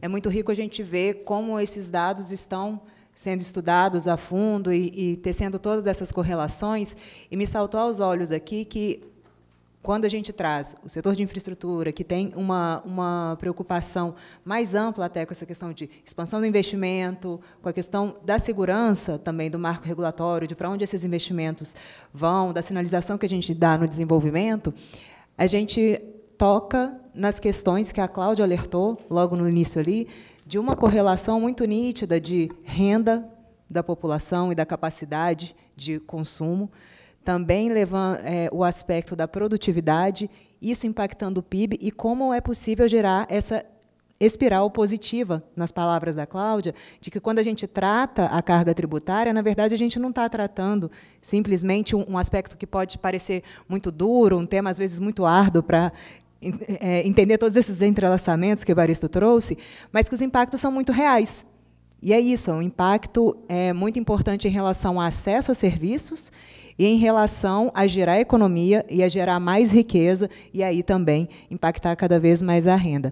é muito rico a gente ver como esses dados estão sendo estudados a fundo e tecendo todas essas correlações, e me saltou aos olhos aqui que, quando a gente traz o setor de infraestrutura, que tem uma preocupação mais ampla até com essa questão de expansão do investimento, com a questão da segurança também do marco regulatório, de para onde esses investimentos vão, da sinalização que a gente dá no desenvolvimento, a gente toca nas questões que a Cláudia alertou logo no início ali, de uma correlação muito nítida de renda da população e da capacidade de consumo, também levando o aspecto da produtividade, isso impactando o PIB, e como é possível gerar essa espiral positiva, nas palavras da Cláudia, de que, quando a gente trata a carga tributária, na verdade, a gente não está tratando simplesmente um aspecto que pode parecer muito duro, um tema, às vezes, muito árduo para entender todos esses entrelaçamentos que o Evaristo trouxe, mas que os impactos são muito reais. E é isso, é um impacto muito importante em relação ao acesso a serviços e em relação a gerar economia e a gerar mais riqueza, e aí também impactar cada vez mais a renda.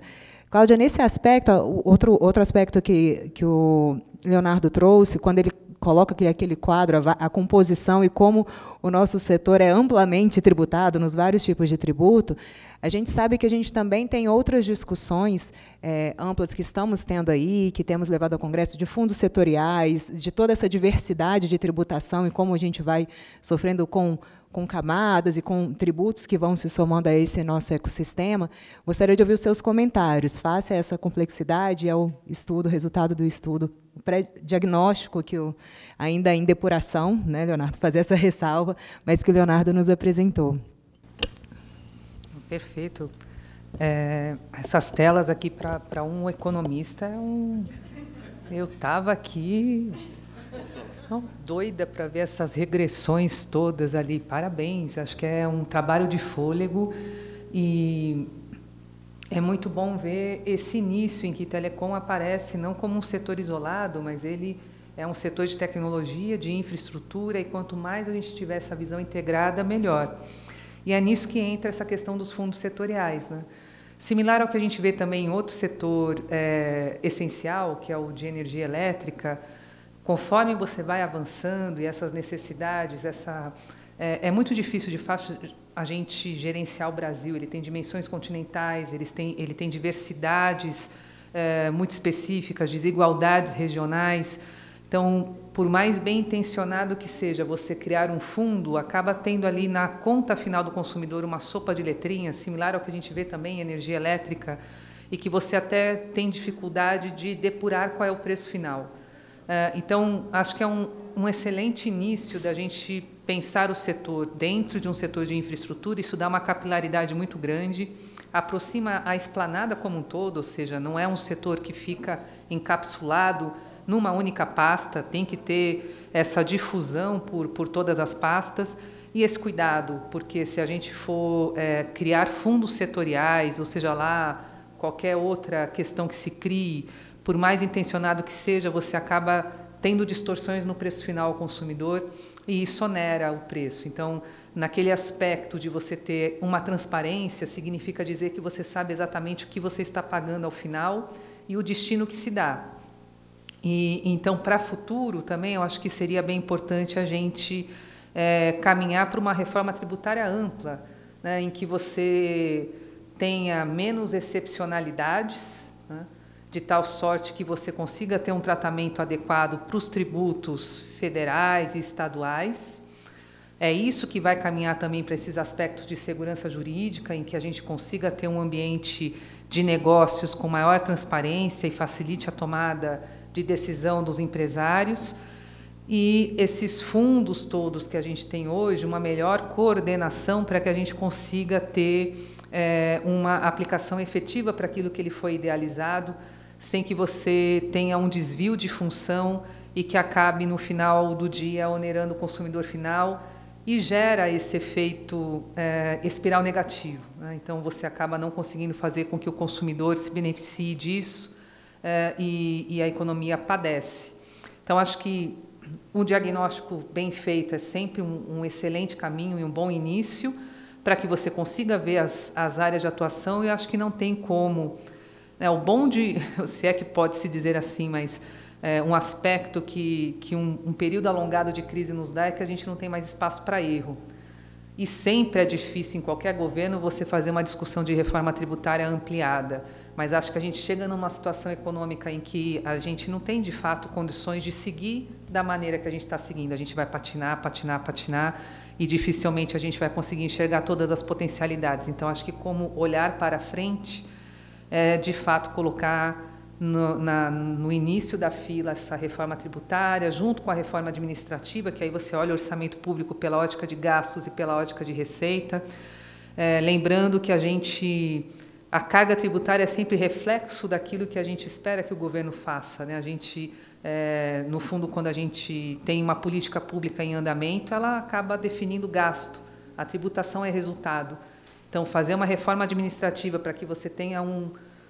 Cláudia, nesse aspecto, outro aspecto que o Leonardo trouxe, quando ele coloca aquele quadro, a composição e como o nosso setor é amplamente tributado nos vários tipos de tributo, a gente sabe que a gente também tem outras discussões amplas que estamos tendo aí, que temos levado ao Congresso, de fundos setoriais, de toda essa diversidade de tributação e como a gente vai sofrendo com camadas e com tributos que vão se somando a esse nosso ecossistema. Gostaria de ouvir os seus comentários face a essa complexidade, ao estudo, resultado do estudo, o pré-diagnóstico, que ainda é em depuração, né, Leonardo, fazer essa ressalva, mas que o Leonardo nos apresentou. Perfeito. Essas telas aqui para um economista eu estava aqui doida para ver essas regressões todas ali. Parabéns, acho que é um trabalho de fôlego e é muito bom ver esse início em que telecom aparece não como um setor isolado, mas ele é um setor de tecnologia, de infraestrutura, e quanto mais a gente tiver essa visão integrada, melhor. E é nisso que entra essa questão dos fundos setoriais, né? Similar ao que a gente vê também em outro setor essencial, que é o de energia elétrica, conforme você vai avançando e essas necessidades, é muito difícil, de fato, a gente gerenciar o Brasil. Ele tem dimensões continentais, ele tem diversidades muito específicas, desigualdades regionais. Então, por mais bem intencionado que seja você criar um fundo, acaba tendo ali na conta final do consumidor uma sopa de letrinhas, similar ao que a gente vê também em energia elétrica, e que você até tem dificuldade de depurar qual é o preço final. Então, acho que é um excelente início da gente pensar o setor dentro de um setor de infraestrutura. Isso dá uma capilaridade muito grande, aproxima a esplanada como um todo, ou seja, não é um setor que fica encapsulado numa única pasta, tem que ter essa difusão por todas as pastas e esse cuidado, porque se a gente for criar fundos setoriais, ou seja lá, qualquer outra questão que se crie, por mais intencionado que seja, você acaba tendo distorções no preço final ao consumidor e isso onera o preço. Então, naquele aspecto de você ter uma transparência, significa dizer que você sabe exatamente o que você está pagando ao final e o destino que se dá. E então, para o futuro também, eu acho que seria bem importante a gente caminhar para uma reforma tributária ampla, né, em que você tenha menos excepcionalidades, né, de tal sorte que você consiga ter um tratamento adequado para os tributos federais e estaduais. É isso que vai caminhar também para esses aspectos de segurança jurídica, em que a gente consiga ter um ambiente de negócios com maior transparência e facilite a tomada de decisão dos empresários. E esses fundos todos que a gente tem hoje, uma melhor coordenação para que a gente consiga ter uma aplicação efetiva para aquilo que ele foi idealizado, sem que você tenha um desvio de função e que acabe, no final do dia, onerando o consumidor final e gera esse efeito espiral negativo, né? Então, você acaba não conseguindo fazer com que o consumidor se beneficie disso e a economia padece. Então, acho que um diagnóstico bem feito é sempre um excelente caminho e um bom início para que você consiga ver as áreas de atuação, e acho que não tem como... o bom de, se é que pode se dizer assim, mas um aspecto que um período alongado de crise nos dá é que a gente não tem mais espaço para erro. E sempre é difícil, em qualquer governo, você fazer uma discussão de reforma tributária ampliada. Mas acho que a gente chega numa situação econômica em que a gente não tem, de fato, condições de seguir da maneira que a gente está seguindo. A gente vai patinar, e dificilmente a gente vai conseguir enxergar todas as potencialidades. Então, acho que como olhar para frente de fato, colocar no início da fila essa reforma tributária, junto com a reforma administrativa, que aí você olha o orçamento público pela ótica de gastos e pela ótica de receita. Lembrando que a carga tributária é sempre reflexo daquilo que a gente espera que o governo faça, né? A gente, no fundo, quando a gente tem uma política pública em andamento, ela acaba definindo gasto. A tributação é resultado. Então, fazer uma reforma administrativa para que você tenha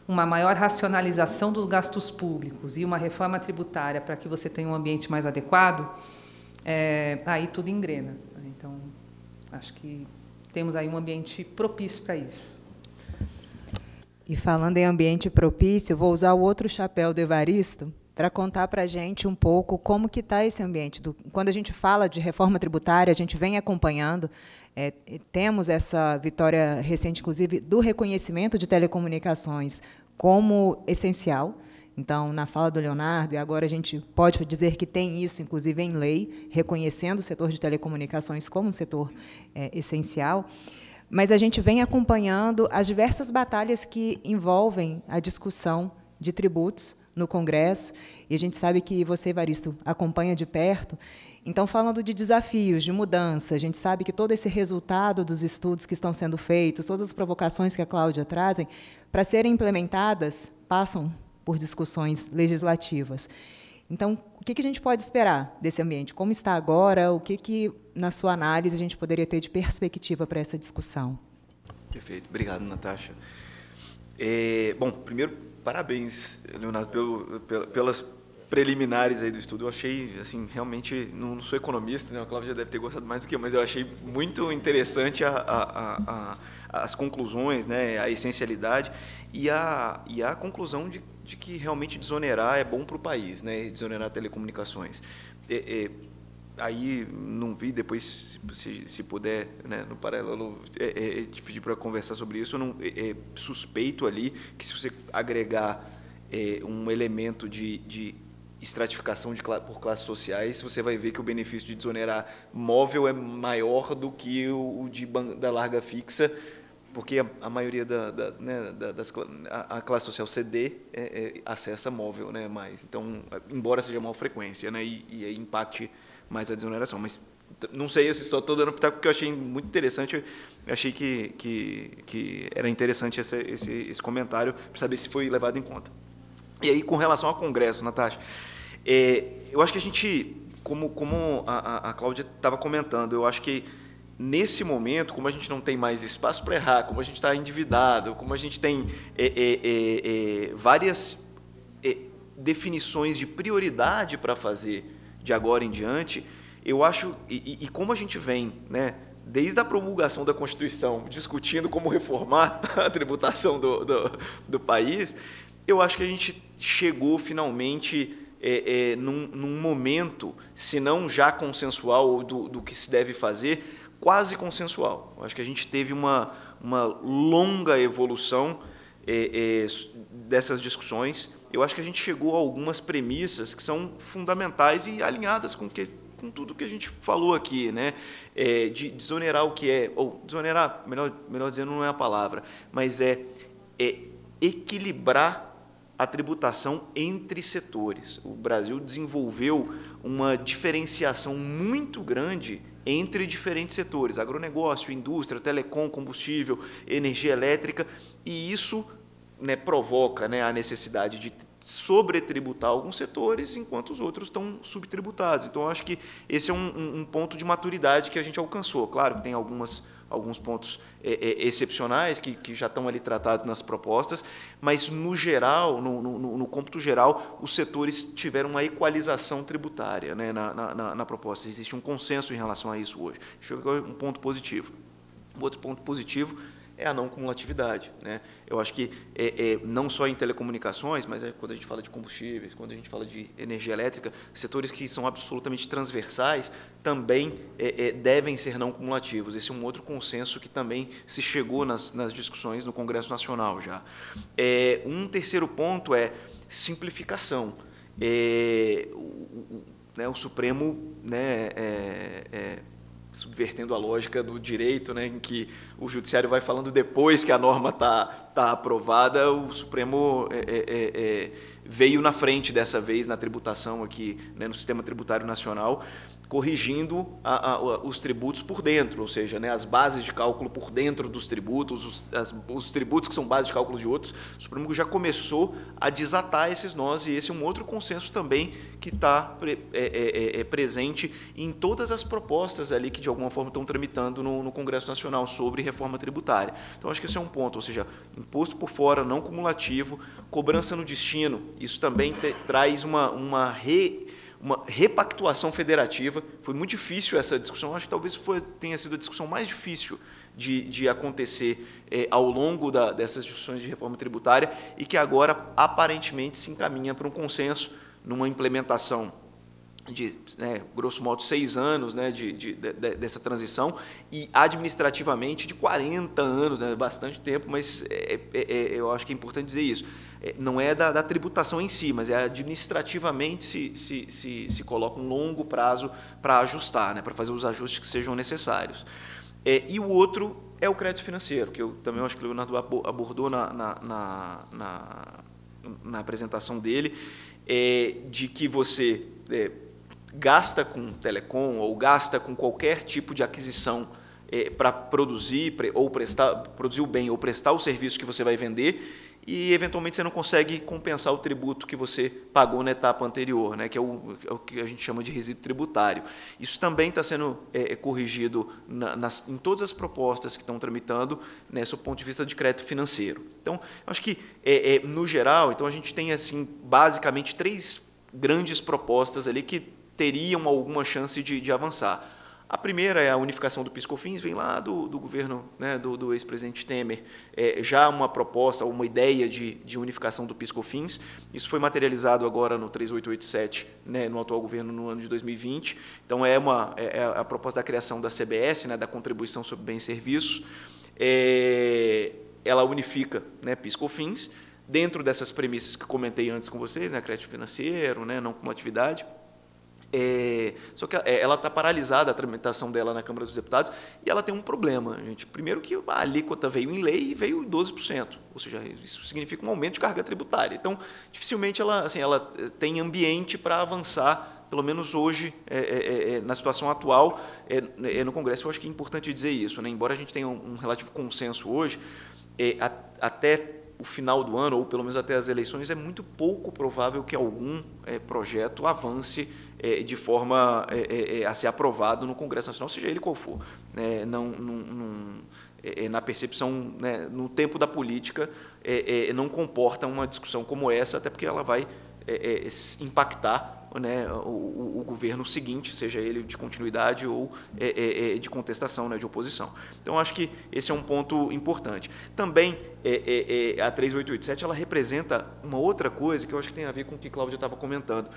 uma maior racionalização dos gastos públicos e uma reforma tributária para que você tenha um ambiente mais adequado, aí tudo engrena. Então, acho que temos aí um ambiente propício para isso. E falando em ambiente propício, vou usar o outro chapéu do Evaristo para contar para a gente um pouco como que está esse ambiente. Quando a gente fala de reforma tributária, a gente vem acompanhando, temos essa vitória recente, inclusive, do reconhecimento de telecomunicações como essencial. Então, na fala do Leonardo, e agora a gente pode dizer que tem isso, inclusive, em lei, reconhecendo o setor de telecomunicações como um setor essencial. Mas a gente vem acompanhando as diversas batalhas que envolvem a discussão de tributos no Congresso, e a gente sabe que você, Evaristo, acompanha de perto. Então, falando de desafios, de mudança, a gente sabe que todo esse resultado dos estudos que estão sendo feitos, todas as provocações que a Cláudia trazem, para serem implementadas, passam por discussões legislativas. Então, o que a gente pode esperar desse ambiente? Como está agora? O que, na sua análise, a gente poderia ter de perspectiva para essa discussão? Perfeito. Obrigado, Natasha. Bom, primeiro, parabéns, Leonardo, pelas preliminares aí do estudo. Eu achei, assim, realmente, não sou economista, né? A Cláudia deve ter gostado mais do que eu, mas eu achei muito interessante as conclusões, né? A essencialidade e a conclusão de que realmente desonerar é bom para o país, né? Desonerar telecomunicações. Aí não vi, depois, se puder, né, no paralelo, te pedir para conversar sobre isso. Eu não suspeito ali que, se você agregar um elemento de estratificação por classes sociais, você vai ver que o benefício de desonerar móvel é maior do que o da larga fixa, porque a maioria a classe social CD acessa móvel, né, mais. Então, embora seja maior frequência, né, e aí impacte mais a desoneração. Mas não sei, só estou dando pitaco porque eu achei muito interessante. Eu achei que era interessante esse comentário para saber se foi levado em conta. E aí, com relação ao Congresso, Natasha, eu acho que a gente, como a Cláudia estava comentando, eu acho que nesse momento, como a gente não tem mais espaço para errar, como a gente está endividado, como a gente tem várias definições de prioridade para fazer de agora em diante, eu acho, e como a gente vem, né, desde a promulgação da Constituição, discutindo como reformar a tributação do país, eu acho que a gente chegou finalmente num momento, se não já consensual, ou do que se deve fazer, quase consensual. Eu acho que a gente teve uma longa evolução dessas discussões. Eu acho que a gente chegou a algumas premissas que são fundamentais e alinhadas com tudo que a gente falou aqui, né? De desonerar o que ou desonerar, melhor dizendo, não é a palavra, mas equilibrar a tributação entre setores. O Brasil desenvolveu uma diferenciação muito grande entre diferentes setores, agronegócio, indústria, telecom, combustível, energia elétrica, e isso, né, provoca, né, a necessidade de sobretributar alguns setores, enquanto os outros estão subtributados. Então, eu acho que esse é um ponto de maturidade que a gente alcançou. Claro que tem alguns pontos excepcionais que já estão ali tratados nas propostas, mas, no geral, no cômputo geral, os setores tiveram uma equalização tributária, né, na proposta. Existe um consenso em relação a isso hoje. Isso é um ponto positivo. Outro ponto positivo é a não cumulatividade, né? Eu acho que não só em telecomunicações, mas quando a gente fala de combustíveis, quando a gente fala de energia elétrica, setores que são absolutamente transversais também devem ser não cumulativos. Esse é um outro consenso que também se chegou nas discussões no Congresso Nacional já. Um terceiro ponto é simplificação. O Supremo, né, subvertendo a lógica do direito, né, em que o judiciário vai falando depois que a norma tá aprovada, o Supremo veio na frente dessa vez na tributação aqui, né, no sistema tributário nacional, corrigindo os tributos por dentro, ou seja, né, as bases de cálculo por dentro dos tributos, os tributos que são bases de cálculo de outros. O Supremo já começou a desatar esses nós, e esse é um outro consenso também que está presente em todas as propostas ali que, de alguma forma, estão tramitando no Congresso Nacional sobre reforma tributária. Então, acho que esse é um ponto, ou seja, imposto por fora, não cumulativo, cobrança no destino. Isso também traz uma repactuação federativa. Foi muito difícil essa discussão, acho que talvez tenha sido a discussão mais difícil de acontecer ao longo dessas discussões de reforma tributária, e que agora aparentemente se encaminha para um consenso numa implementação de, né, grosso modo, 6 anos, né, dessa transição, e administrativamente de 40 anos, né, bastante tempo, mas eu acho que é importante dizer isso. Não é da tributação em si, mas administrativamente se coloca um longo prazo para ajustar, né, para fazer os ajustes que sejam necessários. E o outro é o crédito financeiro, que eu também acho que o Leonardo abordou na apresentação dele, de que você gasta com telecom ou gasta com qualquer tipo de aquisição para produzir produzir o bem ou prestar o serviço que você vai vender, e eventualmente você não consegue compensar o tributo que você pagou na etapa anterior, né, que é o que a gente chama de resíduo tributário. Isso também está sendo corrigido em todas as propostas que estão tramitando, né, sob o ponto de vista de crédito financeiro. Então, acho que, no geral, então a gente tem assim, basicamente 3 grandes propostas ali que teriam alguma chance de avançar. A primeira é a unificação do PIS/COFINS, vem lá do governo, né, do ex-presidente Temer, já uma proposta, uma ideia de unificação do PIS/COFINS. Isso foi materializado agora no 3887, né, no atual governo, no ano de 2020. Então, é a proposta da criação da CBS, né, da Contribuição sobre Bens e Serviços. Ela unifica, né, PIS/COFINS, dentro dessas premissas que comentei antes com vocês, né, crédito financeiro, né, não cumulatividade. Só que ela está paralisada, a tramitação dela na Câmara dos Deputados, e ela tem um problema, gente. Primeiro que a alíquota veio em lei e veio 12%, ou seja, isso significa um aumento de carga tributária. Então, dificilmente ela tem ambiente para avançar, pelo menos hoje, na situação atual, no Congresso. Eu acho que é importante dizer isso, né? Embora a gente tenha um relativo consenso hoje, até o final do ano, ou pelo menos até as eleições, é muito pouco provável que algum projeto avance de forma a ser aprovado no Congresso Nacional, seja ele qual for. Na percepção, né, no tempo da política, não comporta uma discussão como essa, até porque ela vai impactar, né, o governo seguinte, seja ele de continuidade ou de contestação, né, de oposição. Então, acho que esse é um ponto importante. Também, a 3887 ela representa uma outra coisa que eu acho que tem a ver com o que Cláudia estava comentando.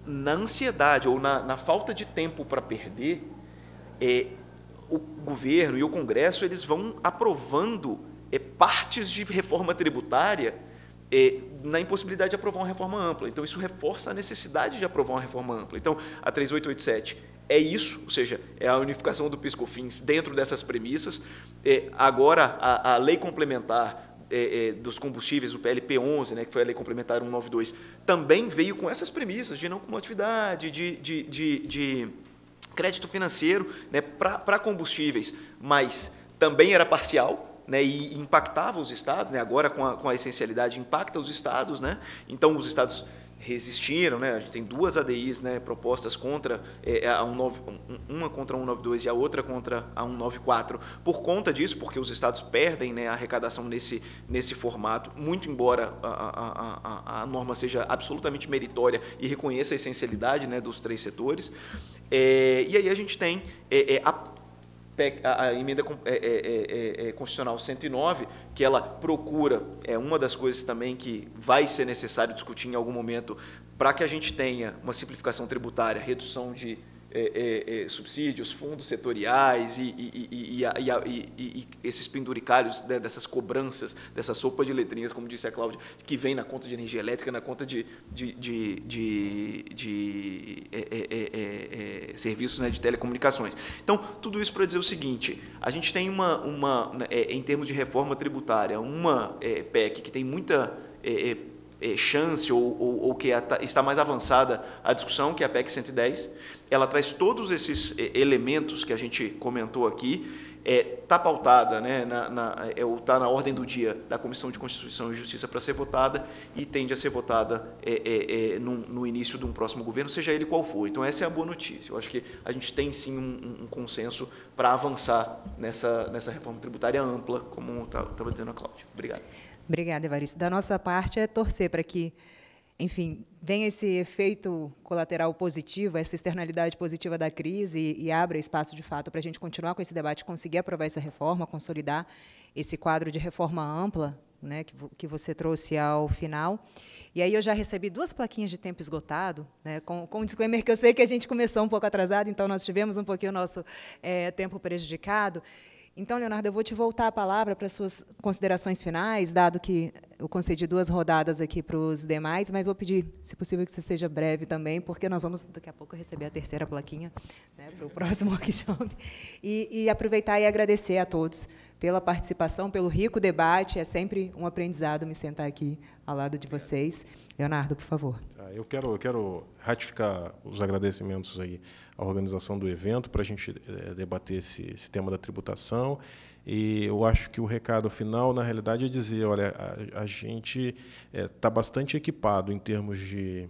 Na ansiedade ou na falta de tempo para perder, o governo e o Congresso eles vão aprovando partes de reforma tributária na impossibilidade de aprovar uma reforma ampla. Então, isso reforça a necessidade de aprovar uma reforma ampla. Então, a 3887 é isso, ou seja, é a unificação do PIS/COFINS dentro dessas premissas. Agora, a lei complementar dos combustíveis, o PLP 11, né, que foi a lei complementar 192, também veio com essas premissas de não cumulatividade, de crédito financeiro, né, para combustíveis, mas também era parcial, né, e impactava os estados, né, agora com a essencialidade impacta os estados, né, então os estados resistiram, né, a gente tem 2 ADIs, né, propostas contra uma contra a 192 e a outra contra a 194, por conta disso, porque os estados perdem, né, a arrecadação nesse formato, muito embora a norma seja absolutamente meritória e reconheça a essencialidade, né, dos 3 setores. E aí a gente tem a emenda constitucional 109, que ela procura, uma das coisas também que vai ser necessário discutir em algum momento, para que a gente tenha uma simplificação tributária, redução de subsídios, fundos setoriais e esses penduricários, né, dessas cobranças, dessa sopa de letrinhas, como disse a Cláudia, que vem na conta de energia elétrica, na conta de serviços, né, de telecomunicações. Então, tudo isso para dizer o seguinte, a gente tem em termos de reforma tributária, uma PEC que tem muita chance ou que está mais avançada a discussão, que é a PEC 110. Ela traz todos esses elementos que a gente comentou aqui, está pautada, né, está na ordem do dia da Comissão de Constituição e Justiça para ser votada e tende a ser votada no início de um próximo governo, seja ele qual for. Então, essa é a boa notícia. Eu acho que a gente tem, sim, um consenso para avançar nessa reforma tributária ampla, como estava dizendo a Cláudia. Obrigado. Obrigada, Evaristo. Da nossa parte, é torcer para que, enfim, venha esse efeito colateral positivo, essa externalidade positiva da crise e abra espaço, de fato, para a gente continuar com esse debate, conseguir aprovar essa reforma, consolidar esse quadro de reforma ampla, né, que você trouxe ao final. E aí eu já recebi 2 plaquinhas de tempo esgotado, né, com um disclaimer que eu sei que a gente começou um pouco atrasado, então nós tivemos um pouquinho o nosso tempo prejudicado. Então, Leonardo, eu vou te voltar a palavra para as suas considerações finais, dado que eu concedi 2 rodadas aqui para os demais, mas vou pedir, se possível, que você seja breve também, porque nós vamos, daqui a pouco, receber a 3ª plaquinha, né, para o próximo workshop. E aproveitar e agradecer a todos pela participação, pelo rico debate. É sempre um aprendizado me sentar aqui ao lado de vocês. Leonardo, por favor. Eu quero ratificar os agradecimentos aí à organização do evento para a gente debater esse tema da tributação. E eu acho que o recado final, na realidade, é dizer, olha, a gente está bastante equipado em termos de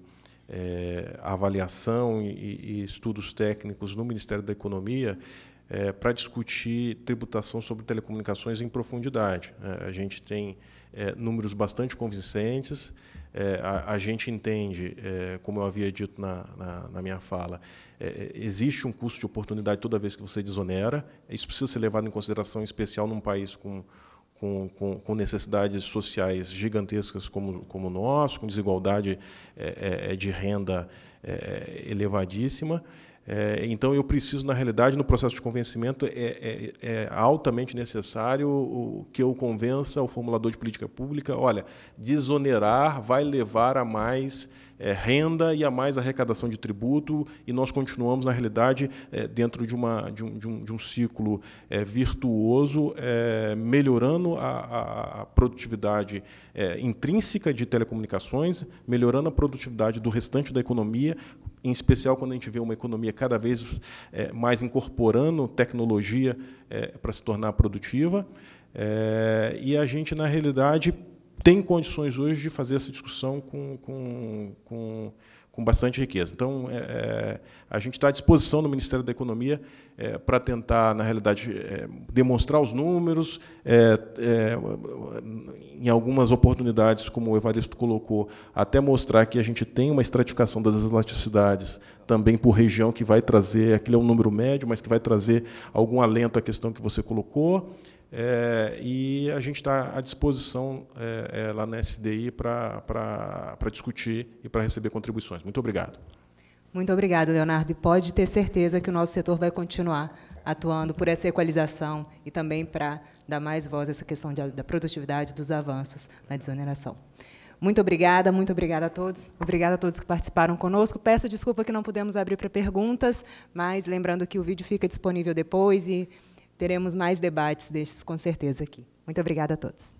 avaliação e estudos técnicos no Ministério da Economia para discutir tributação sobre telecomunicações em profundidade. A gente tem números bastante convincentes. A gente entende, como eu havia dito na minha fala, existe um custo de oportunidade toda vez que você desonera. Isso precisa ser levado em consideração, em especial num país com necessidades sociais gigantescas como o nosso, com desigualdade de renda elevadíssima. Então, eu preciso, na realidade, no processo de convencimento, é altamente necessário que eu convença o formulador de política pública, olha, desonerar vai levar a mais renda e a mais arrecadação de tributo, e nós continuamos, na realidade, dentro de um ciclo virtuoso, melhorando a produtividade intrínseca de telecomunicações, melhorando a produtividade do restante da economia, em especial quando a gente vê uma economia cada vez mais incorporando tecnologia para se tornar produtiva. E a gente, na realidade, tem condições hoje de fazer essa discussão com bastante riqueza. Então, a gente está à disposição no Ministério da Economia para tentar, na realidade, demonstrar os números, em algumas oportunidades, como o Evaristo colocou, até mostrar que a gente tem uma estratificação das elasticidades também por região, que vai trazer, aquele é um número médio, mas que vai trazer algum alento à questão que você colocou. E a gente está à disposição lá na SDI para discutir e para receber contribuições. Muito obrigado. Muito obrigado, Leonardo. E pode ter certeza que o nosso setor vai continuar atuando por essa equalização e também para dar mais voz a essa questão da produtividade, dos avanços na desoneração. Muito obrigada a todos. Obrigada a todos que participaram conosco. Peço desculpa que não pudemos abrir para perguntas, mas lembrando que o vídeo fica disponível depois e teremos mais debates destes, com certeza, aqui. Muito obrigada a todos.